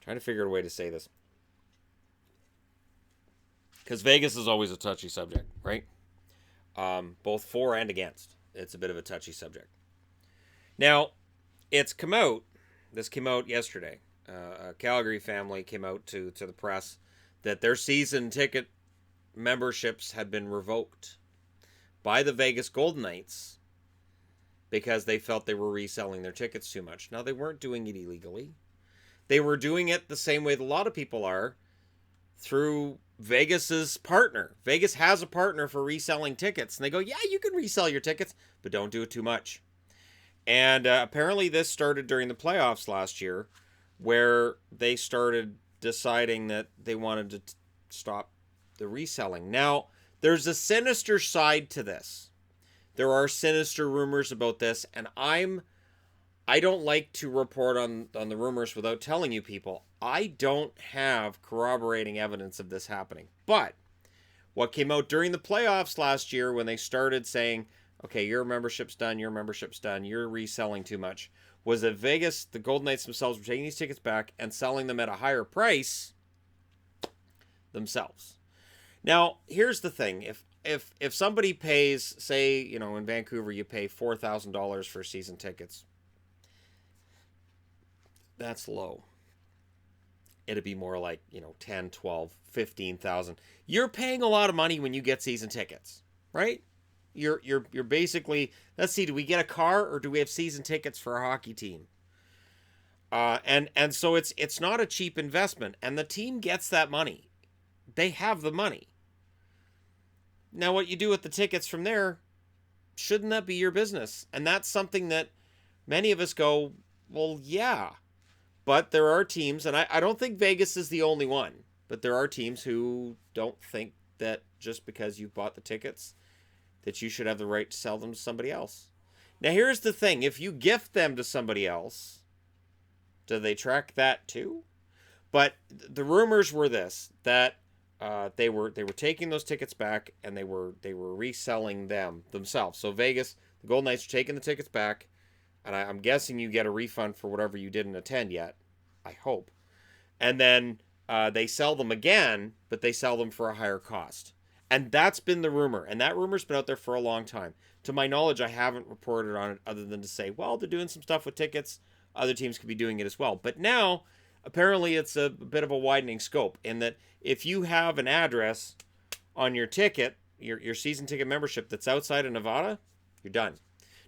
Trying to figure out a way to say this. Because Vegas is always a touchy subject, right? Both for and against. It's a bit of a touchy subject. Now, it's come out. This came out yesterday. A Calgary family came out to the press that their season ticket memberships had been revoked by the Vegas Golden Knights because they felt they were reselling their tickets too much. Now, they weren't doing it illegally. They were doing it the same way that a lot of people are, through Vegas's partner. Vegas has a partner for reselling tickets. And they go, yeah, you can resell your tickets, but don't do it too much. And apparently this started during the playoffs last year, where they started deciding that they wanted to stop the reselling. Now, there's a sinister side to this. There are sinister rumors about this, and I don't like to report on the rumors without telling you people. I don't have corroborating evidence of this happening. But what came out during the playoffs last year when they started saying, okay, your membership's done, you're reselling too much, was that Vegas, the Golden Knights themselves, were taking these tickets back and selling them at a higher price themselves. Now, here's the thing. If somebody pays, say, in Vancouver, you pay $4,000 for season tickets, that's low. It'd be more like, 10, 12, 15,000. You're paying a lot of money when you get season tickets, right? You're basically, let's see, do we get a car or do we have season tickets for a hockey team? And so it's not a cheap investment, and the team gets that money. They have the money. Now, what you do with the tickets from there, shouldn't that be your business? And that's something that many of us go, well, yeah. But there are teams, and I don't think Vegas is the only one, but there are teams who don't think that just because you bought the tickets that you should have the right to sell them to somebody else. Now, here's the thing. If you gift them to somebody else, do they track that too? But the rumors were this, that they were taking those tickets back and they were reselling them themselves. So Vegas, the Golden Knights are taking the tickets back, and I'm guessing you get a refund for whatever you didn't attend yet. I hope. And then they sell them again, but they sell them for a higher cost. And that's been the rumor. And that rumor's been out there for a long time. To my knowledge, I haven't reported on it other than to say, well, they're doing some stuff with tickets. Other teams could be doing it as well. But now, apparently, it's a bit of a widening scope in that if you have an address on your ticket, your season ticket membership that's outside of Nevada, you're done.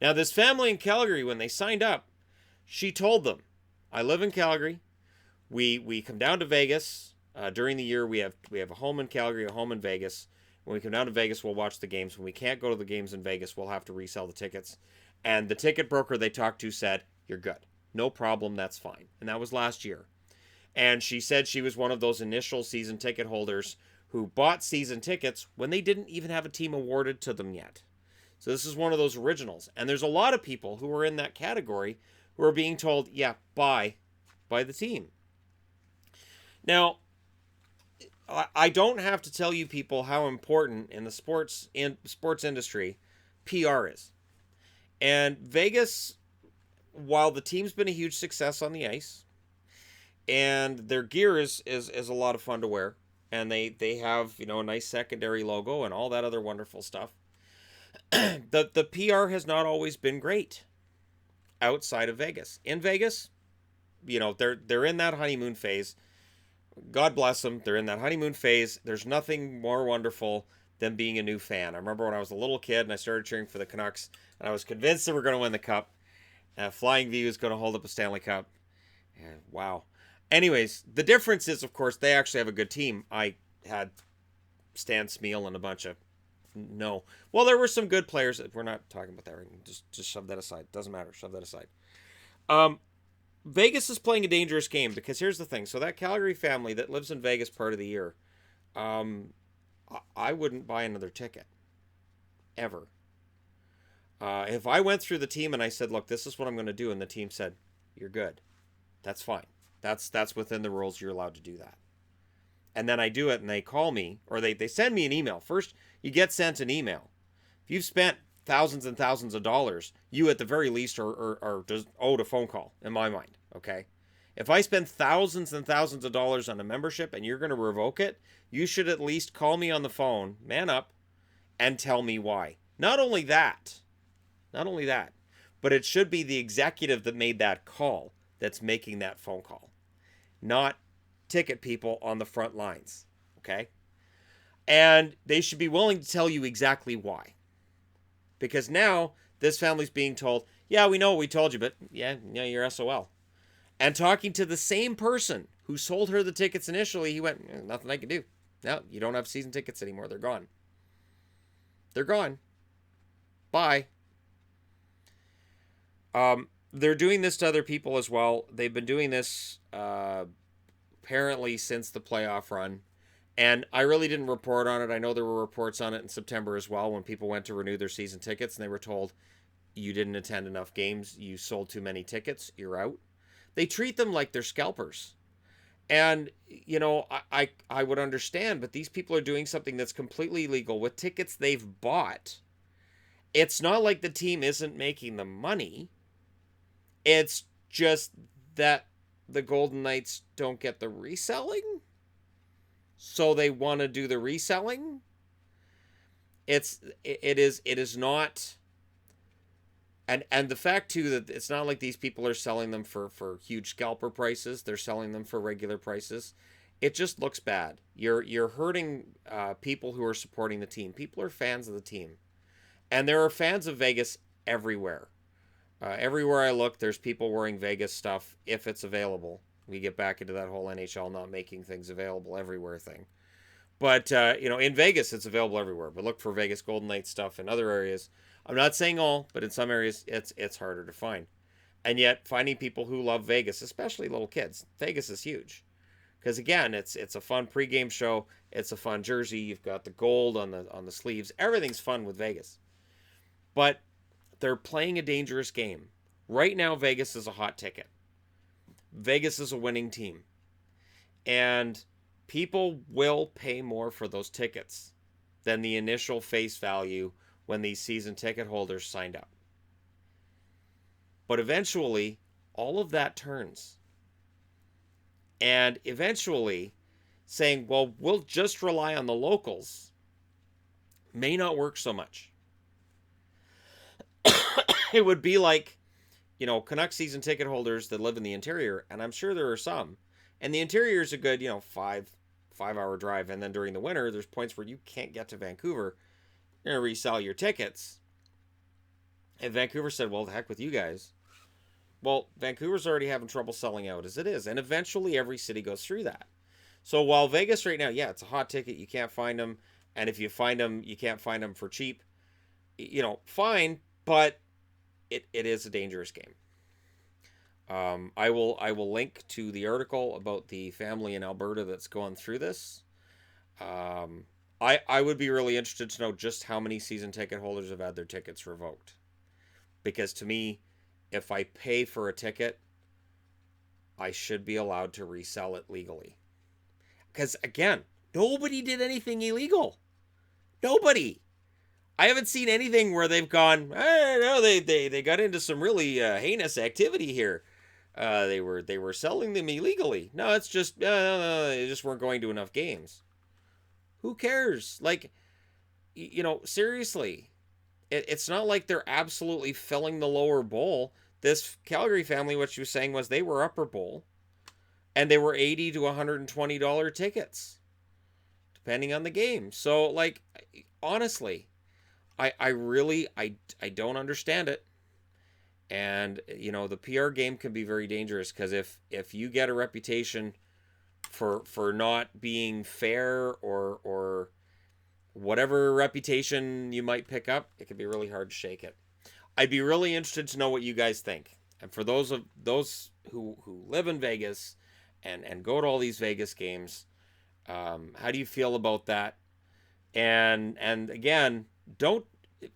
Now, this family in Calgary, when they signed up, she told them, I live in Calgary. We come down to Vegas. During the year, we have a home in Calgary, a home in Vegas. When we come down to Vegas, we'll watch the games. When we can't go to the games in Vegas, we'll have to resell the tickets. And the ticket broker they talked to said, you're good. No problem, that's fine. And that was last year. And she said she was one of those initial season ticket holders who bought season tickets when they didn't even have a team awarded to them yet. So this is one of those originals. And there's a lot of people who are in that category who are being told, yeah, buy the team. Now, I don't have to tell you people how important in the sports industry PR is. And Vegas, while the team's been a huge success on the ice, and their gear is a lot of fun to wear, and they have, a nice secondary logo and all that other wonderful stuff, the PR has not always been great outside of Vegas. In Vegas, they're in that honeymoon phase. God bless them. They're in that honeymoon phase. There's nothing more wonderful than being a new fan. I remember when I was a little kid and I started cheering for the Canucks, and I was convinced they were going to win the cup. Flying V was going to hold up a Stanley Cup. And wow. Anyways, the difference is, of course, they actually have a good team. I had Stan Smeal and a bunch of no. Well, there were some good players. We're not talking about that right now. Just shove that aside. Doesn't matter. Shove that aside. Vegas is playing a dangerous game because here's the thing. So that Calgary family that lives in Vegas part of the year, I wouldn't buy another ticket. Ever. If I went through the team and I said, look, this is what I'm going to do, and the team said, you're good. That's fine. That's within the rules. You're allowed to do that. And then I do it and they call me or they send me an email. First, you get sent an email. If you've spent thousands and thousands of dollars, you at the very least are just owed a phone call, in my mind, okay? If I spend thousands and thousands of dollars on a membership and you're going to revoke it, you should at least call me on the phone, man up, and tell me why. Not only that, but it should be the executive that made that call that's making that phone call, not ticket people on the front lines. Okay? And they should be willing to tell you exactly why. Because now this family's being told, yeah, we know what we told you, but yeah, you're SOL. And talking to the same person who sold her the tickets initially, he went, nothing I can do. No, you don't have season tickets anymore. They're gone. They're gone. Bye. They're doing this to other people as well. They've been doing this apparently since the playoff run. And I really didn't report on it. I know there were reports on it in September as well when people went to renew their season tickets and they were told, you didn't attend enough games, you sold too many tickets, you're out. They treat them like they're scalpers. And, I would understand, but these people are doing something that's completely illegal with tickets they've bought. It's not like the team isn't making the money. It's just that the Golden Knights don't get the reselling. So they want to do the reselling. It is not. And the fact too that it's not like these people are selling them for huge scalper prices. They're selling them for regular prices. It just looks bad. You're hurting people who are supporting the team. People are fans of the team, and there are fans of Vegas everywhere. Everywhere I look, there's people wearing Vegas stuff if it's available. We get back into that whole NHL not making things available everywhere thing. But in Vegas, it's available everywhere. But look for Vegas Golden Knights stuff in other areas. I'm not saying all, but in some areas, it's harder to find. And yet, finding people who love Vegas, especially little kids, Vegas is huge. Because again, it's a fun pregame show. It's a fun jersey. You've got the gold on the sleeves. Everything's fun with Vegas. But they're playing a dangerous game. Right now, Vegas is a hot ticket. Vegas is a winning team. And people will pay more for those tickets than the initial face value when these season ticket holders signed up. But eventually, all of that turns. And eventually, saying, well, we'll just rely on the locals may not work so much. It would be like, Canucks season ticket holders that live in the interior, and I'm sure there are some. And the interior is a good, 5-hour drive. And then during the winter, there's points where you can't get to Vancouver. You're going to resell your tickets. And Vancouver said, well, the heck with you guys. Well, Vancouver's already having trouble selling out as it is. And eventually every city goes through that. So while Vegas right now, yeah, it's a hot ticket. You can't find them. And if you find them, you can't find them for cheap. Fine. But it is a dangerous game. I will link to the article about the family in Alberta that's going through this. I would be really interested to know just how many season ticket holders have had their tickets revoked. Because to me, if I pay for a ticket, I should be allowed to resell it legally. Because again, nobody did anything illegal. Nobody. I haven't seen anything where they've gone, no, they got into some really heinous activity here. They were selling them illegally. No, it's just they just weren't going to enough games. Who cares? Like, seriously, it's not like they're absolutely filling the lower bowl. This Calgary family, what she was saying was they were upper bowl, and they were $80 to $120 tickets, depending on the game. So, like, honestly, I really don't understand it. And, the PR game can be very dangerous because if you get a reputation for not being fair or whatever reputation you might pick up, it can be really hard to shake it. I'd be really interested to know what you guys think. And for those who live in Vegas and go to all these Vegas games, how do you feel about that? And again,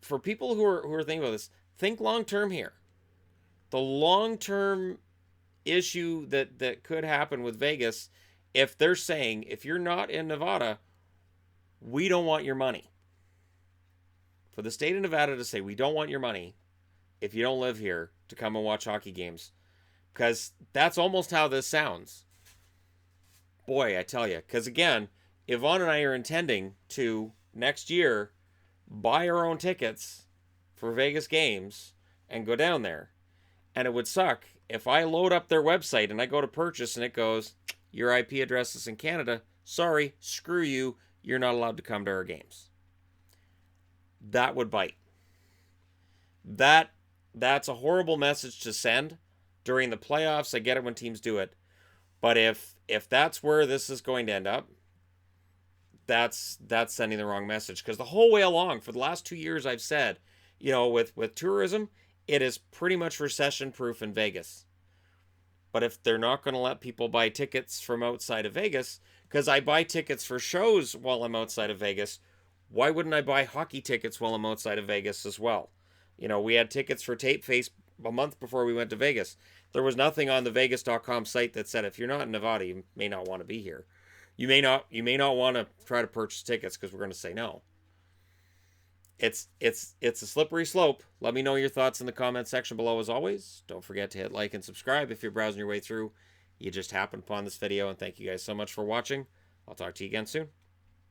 for people who are thinking about this, think long term here. The long term issue that could happen with Vegas, if they're saying, if you're not in Nevada, we don't want your money. For the state of Nevada to say, we don't want your money if you don't live here to come and watch hockey games, Because that's almost how this sounds. Boy, I tell you. Because again, Yvonne and I are intending to, next year, buy our own tickets for Vegas games and go down there. And it would suck if I load up their website and I go to purchase and it goes, your IP address is in Canada. Sorry, screw you. You're not allowed to come to our games. That would bite. That's a horrible message to send during the playoffs. I get it when teams do it. But if that's where this is going to end up, that's sending the wrong message. Because the whole way along, for the last 2 years, I've said, with tourism, it is pretty much recession proof in Vegas. But if they're not going to let people buy tickets from outside of Vegas, because I buy tickets for shows while I'm outside of Vegas, why wouldn't I buy hockey tickets while I'm outside of Vegas as well? We had tickets for Tape Face a month before we went to Vegas. There was nothing on the Vegas.com site that said if you're not in Nevada, you may not want to be here. You may not want to try to purchase tickets because we're going to say no. It's a slippery slope. Let me know your thoughts in the comment section below as always. Don't forget to hit like and subscribe if you're browsing your way through. You just happened upon this video, and thank you guys so much for watching. I'll talk to you again soon.